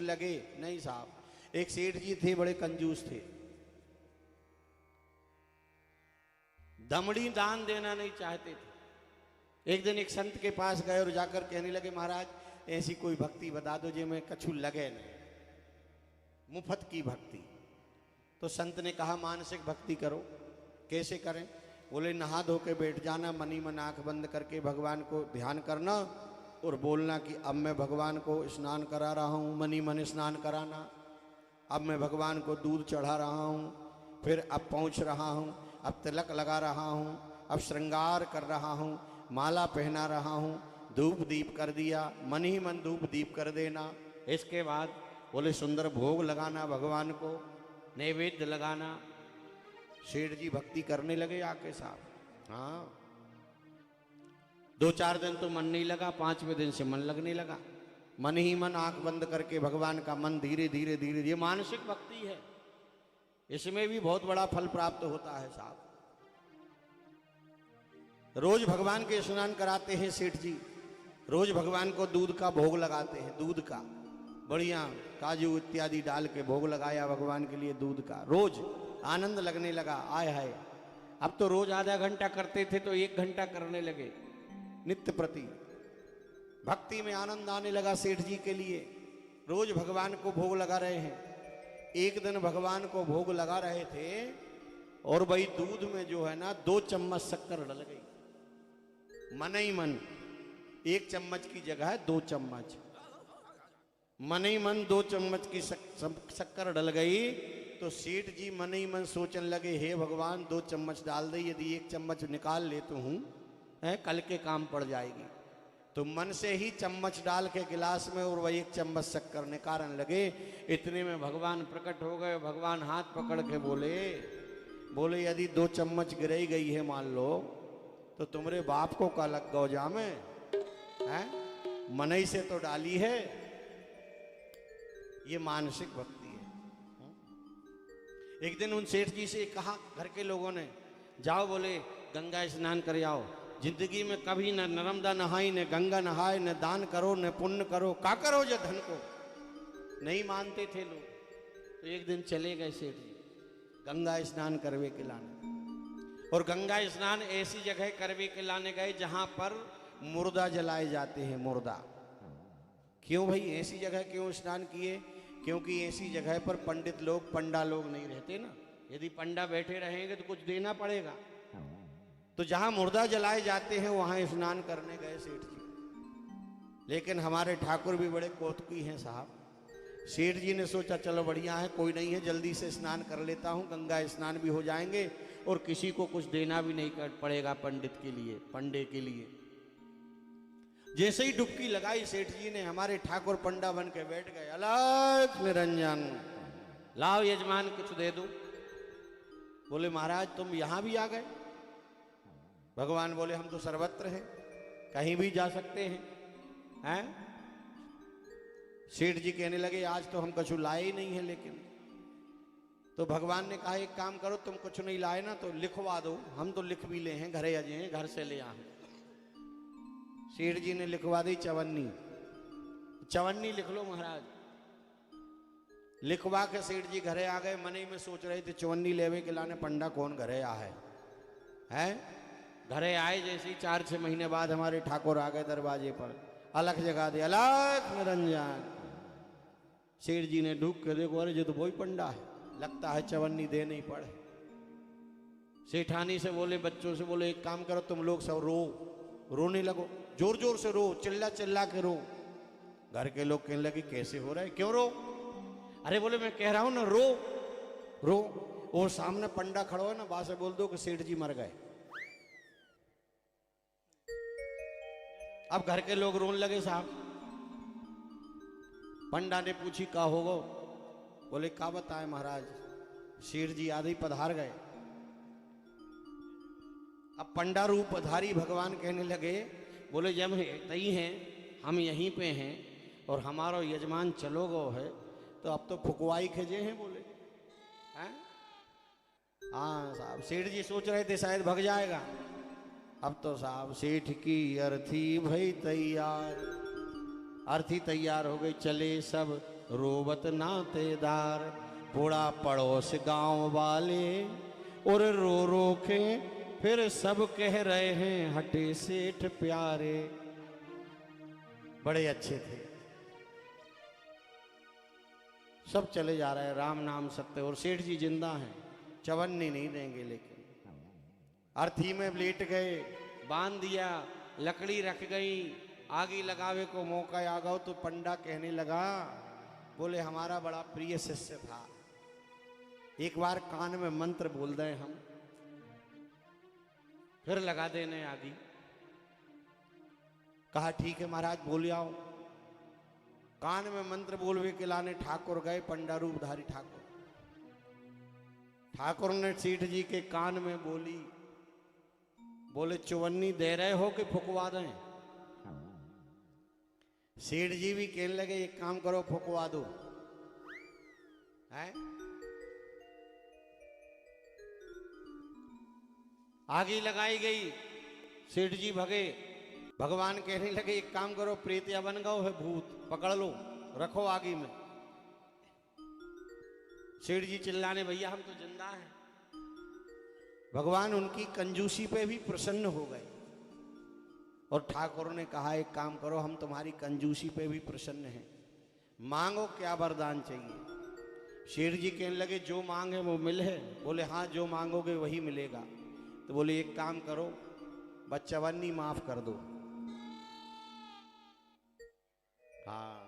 लगे। नहीं साहब, एक सेठ जी थे, बड़े कंजूस थे, दमड़ी दान देना नहीं चाहते थे। एक दिन एक संत के पास गए और जाकर कहने लगे, महाराज ऐसी कोई भक्ति बता दो जो मैं कछु लगे नहीं, मुफ्त की भक्ति। तो संत ने कहा मानसिक भक्ति करो। कैसे करें? बोले नहा धो के बैठ जाना, मनी मन आंख बंद करके भगवान को ध्यान करना और बोलना कि अब मैं भगवान को स्नान करा रहा हूँ, मनी मन स्नान कराना। अब मैं भगवान को दूध चढ़ा रहा हूँ, फिर अब पहुँच रहा हूँ, अब तिलक लगा रहा हूँ, अब श्रृंगार कर रहा हूँ, माला पहना रहा हूँ, धूप दीप कर दिया, मन ही मन धूप दीप कर देना। इसके बाद बोले सुंदर भोग लगाना, भगवान को नैवेद्य लगाना। सेठ जी भक्ति करने लगे आके साहब। हाँ, 2-4 दिन तो मन नहीं लगा, 5वें दिन से मन लगने लगा। मन ही मन आंख बंद करके भगवान का मन धीरे धीरे धीरे, ये मानसिक भक्ति है, इसमें भी बहुत बड़ा फल प्राप्त होता है साहब। रोज भगवान के स्नान कराते हैं सेठ जी, रोज भगवान को दूध का भोग लगाते हैं, दूध का बढ़िया काजू इत्यादि डाल के भोग लगाया भगवान के लिए दूध का। रोज आनंद लगने लगा, आय हाय। अब तो रोज आधा घंटा करते थे तो 1 घंटा करने लगे नित्य प्रति। भक्ति में आनंद आने लगा सेठ जी के लिए, रोज भगवान को भोग लगा रहे हैं। एक दिन भगवान को भोग लगा रहे थे और वही दूध में जो है ना 2 चम्मच शक्कर डल गई। मन ही मन 1 चम्मच की जगह 2 चम्मच, मन ही मन 2 चम्मच की शक्कर डल गई। तो सेठ जी मन ही मन सोचने लगे, हे भगवान 2 चम्मच डाल दे, यदि 1 चम्मच निकाल लेता हूँ कल के काम पड़ जाएगी। तो मन से ही चम्मच डाल के गिलास में और वही 1 चम्मच शक्कर निकालने लगे। इतने में भगवान प्रकट हो गए। भगवान हाथ पकड़ के बोले यदि 2 चम्मच गिराई गई है मान लो, तो तुम्हारे बाप को का लग गौ जामे है, मनई से तो डाली है। ये मानसिक भक्ति है। एक दिन उन सेठ जी से कहा घर के लोगों ने, जाओ बोले गंगा स्नान कर आओ। जिंदगी में कभी न नर्मदा नहाई, न गंगा नहाए, न दान करो, न पुण्य करो, का करो जो धन को। नहीं मानते थे लोग। तो एक दिन चले गए सेठ जी गंगा स्नान करवे के लाने। और गंगा स्नान ऐसी जगह करवे के लाने गए जहां पर मुर्दा जलाए जाते हैं, मुर्दा। क्यों भाई ऐसी जगह क्यों स्नान किए? क्योंकि ऐसी जगह पर पंडित लोग, पंडा लोग नहीं रहते ना। यदि पंडा बैठे रहेंगे तो कुछ देना पड़ेगा। तो जहां मुर्दा जलाए जाते हैं वहां स्नान करने गए सेठ जी। लेकिन हमारे ठाकुर भी बड़े कौतुकी हैं साहब। सेठ जी ने सोचा चलो बढ़िया है, कोई नहीं है, जल्दी से स्नान कर लेता हूं, गंगा स्नान भी हो जाएंगे और किसी को कुछ देना भी नहीं पड़ेगा पंडित के लिए, पंडे के लिए। जैसे ही डुबकी लगाई सेठ जी ने, हमारे ठाकुर पंडा बन के बैठ गए। अलग निरंजन, लाओ यजमान कुछ दे दो। बोले महाराज तुम यहां भी आ गए? भगवान बोले हम तो सर्वत्र हैं, कहीं भी जा सकते हैं। सेठ जी कहने लगे आज तो हम कुछ लाए ही नहीं है। लेकिन तो भगवान ने कहा एक काम करो, तुम कुछ नहीं लाए ना तो लिखवा दो, हम तो लिख भी ले हैं, घरे अजे हैं, घर से ले आए। सेठ जी ने लिखवा दी चवन्नी। चवन्नी लिख लो महाराज। लिखवा के सेठ जी घरे आ गए। मने में सोच रहे थे चवन्नी लेवे के लाने पंडा कौन घरे आ है। घरे आए जैसे ही 4-6 महीने बाद हमारे ठाकुर आ गए दरवाजे पर। अलग जगह दे, अलग निरंजन। सेठ जी ने ढूक के देखो, अरे जो तो वही पंडा है, लगता है चवन्नी दे नहीं पड़े। सेठानी से बोले, बच्चों से बोले एक काम करो तुम लोग सब रोने लगो, जोर जोर से रो, चिल्ला चिल्ला के रो। घर के लोग कहने लगे कैसे हो रहा है, क्यों रो? अरे बोले मैं कह रहा हूं ना रो। और सामने पंडा खड़ा है ना, वहां से बोल दो कि सेठ जी मर गए। अब घर के लोग रोने लगे साहब। पंडा ने पूछी का होगो? बोले का बताए महाराज, सेठ जी आधे पधार गए। अब पंडा रूप पधारी भगवान कहने लगे, बोले जब तई हैं हम यहीं पे हैं और हमारा यजमान चलो गो है तो अब तो फुकवाई खेजे हैं। बोले हैं हाँ साहब। सेठ जी सोच रहे थे शायद भग जाएगा। अब तो साहब सेठ की अर्थी भाई तैयार, अर्थी तैयार हो गई, चले सब रोवत नातेदार, बूढ़ा पड़ोस गांव वाले और रो रो के फिर सब कह रहे हैं हटे सेठ प्यारे। बड़े अच्छे थे, सब चले जा रहे हैं, राम नाम सत्य, और सेठ जी जिंदा हैं, चवन्नी नहीं देंगे, लेकिन अर्थी में लेट गए, बांध दिया, लकड़ी रख गई, आगे लगावे को मौका आ गया तो पंडा कहने लगा, बोले हमारा बड़ा प्रिय शिष्य था, एक बार कान में मंत्र बोल दें हम, फिर लगा देने आदि। कहा ठीक है महाराज बोल आओ। कान में मंत्र बोलवे के लाने ठाकुर गए, पंडा रूपधारी ठाकुर। ठाकुर ने सेठ जी के कान में बोली, बोले चौवन्नी दे रहे हो कि फुकवा दें? सेठ जी भी कहने लगे एक काम करो फुकवा दो। है आगे लगाई गई, सेठ जी भगे, भगवान कहने लगे एक काम करो, प्रेतिया बन गओ है भूत, पकड़ लो रखो आगे में। सेठ जी चिल्लाने भैया हम तो जिंदा हैं। भगवान उनकी कंजूसी पे भी प्रसन्न हो गए और ठाकुर ने कहा एक काम करो, हम तुम्हारी कंजूसी पे भी प्रसन्न हैं, मांगो क्या वरदान चाहिए। शेर जी कहने लगे जो मांगे वो मिले। बोले हाँ जो मांगोगे वही मिलेगा। तो बोले एक काम करो, बच्चावन्नी माफ कर दो। हाँ